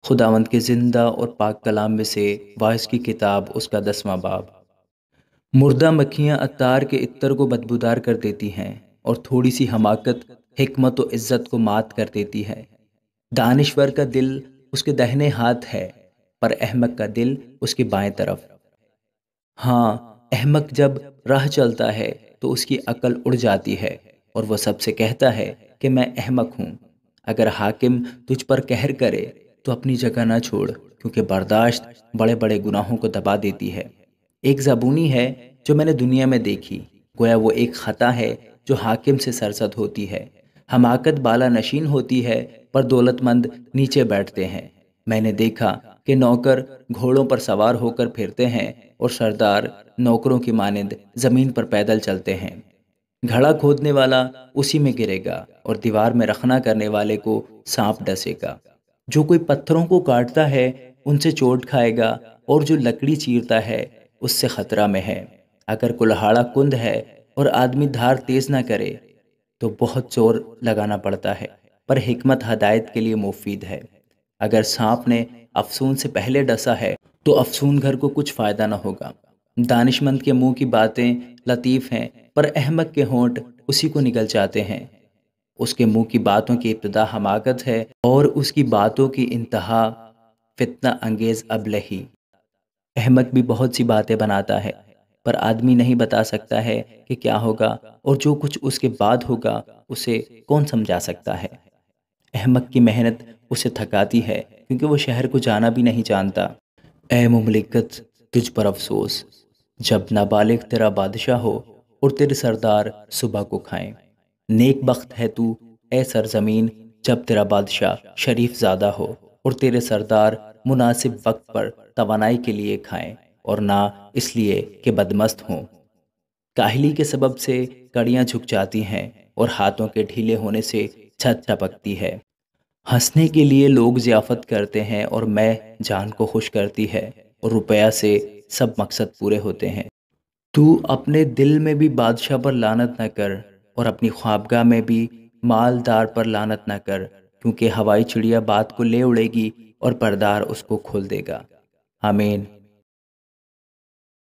خداوند کے زندہ اور پاک کلام میں سے واعظ کی کتاب، اس کا 10واں باب۔ مردہ مکھیاں عطار کے عطر کو بدبودار کر دیتی ہیں، اور تھوڑی سی حماقت حکمت و عزت کو مات کر دیتی ہے۔ دانشور کا دل اس کے دہنے ہاتھ ہے، پر احمق کا دل اس کے بائیں طرف۔ ہاں، احمق جب راہ چلتا ہے تو اس کی عقل اڑ جاتی ہے، اور وہ سب سے کہتا ہے کہ میں احمق ہوں۔ اگر حاکم تجھ پر قہر کرے تو اپنی جگہ نہ چھوڑ، کیونکہ برداشت بڑے بڑے گناہوں کو دبا دیتی ہے۔ ایک زبونی ہے جو میں نے دنیا میں دیکھی، گویا وہ ایک خطا ہے جو حاکم سے سرزد ہوتی ہے۔ حماقت بالا نشین ہوتی ہے، پر دولت مند نیچے بیٹھتے ہیں۔ میں نے دیکھا کہ نوکر گھوڑوں پر سوار ہو کر پھرتے ہیں، اور سردار نوکروں کی مانند زمین پر پیدل چلتے ہیں۔ گھڑا کھودنے والا اسی میں گرے گا، اور دیوار میں رخنا کرنے والے کو سانپ ڈسے گا۔ جو کوئی پتھروں کو کاٹتا ہے ان سے چوٹ کھائے گا، اور جو لکڑی چیرتا ہے اس سے خطرہ میں ہے۔ اگر کلہاڑا کند ہے اور آدمی دھار تیز نہ کرے تو بہت زور لگانا پڑتا ہے، پر حکمت ہدایت کے لیے مفید ہے۔ اگر سانپ نے افسون سے پہلے ڈسا ہے تو افسون گھر کو کچھ فائدہ نہ ہوگا۔ دانش مند کے منہ کی باتیں لطیف ہیں، پر احمق کے ہونٹ اسی کو نگل جاتے ہیں۔ اس کے منہ کی باتوں کی ابتدا حماقت ہے، اور اس کی باتوں کی انتہا فتنہ انگیز ابلہی۔ احمق بھی بہت سی باتیں بناتا ہے، پر آدمی نہیں بتا سکتا ہے کہ کیا ہوگا، اور جو کچھ اس کے بعد ہوگا اسے کون سمجھا سکتا ہے۔ احمق کی محنت اسے تھکاتی ہے، کیونکہ وہ شہر کو جانا بھی نہیں جانتا۔ اے مملکت، تجھ پر افسوس، جب نابالغ تیرا بادشاہ ہو اور تیرے سردار صبح کو کھائیں۔ نیک بخت ہے تو اے سرزمین، جب تیرا بادشاہ شریف زادہ ہو اور تیرے سردار مناسب وقت پر توانائی کے لیے کھائیں، اور نہ اس لیے کہ بدمست ہوں۔ کاہلی کے سبب سے کڑیاں جھک جاتی ہیں، اور ہاتھوں کے ڈھیلے ہونے سے چھت ٹپکتی ہے۔ ہنسنے کے لیے لوگ ضیافت کرتے ہیں، اور میں جان کو خوش کرتی ہے، اور روپیہ سے سب مقصد پورے ہوتے ہیں۔ تو اپنے دل میں بھی بادشاہ پر لعنت نہ کر، اور اپنی خوابگاہ میں بھی مالدار پر لعنت نہ کر، کیونکہ ہوائی چڑیا بات کو لے اڑے گی اور پردار اس کو کھول دے گا۔ آمین۔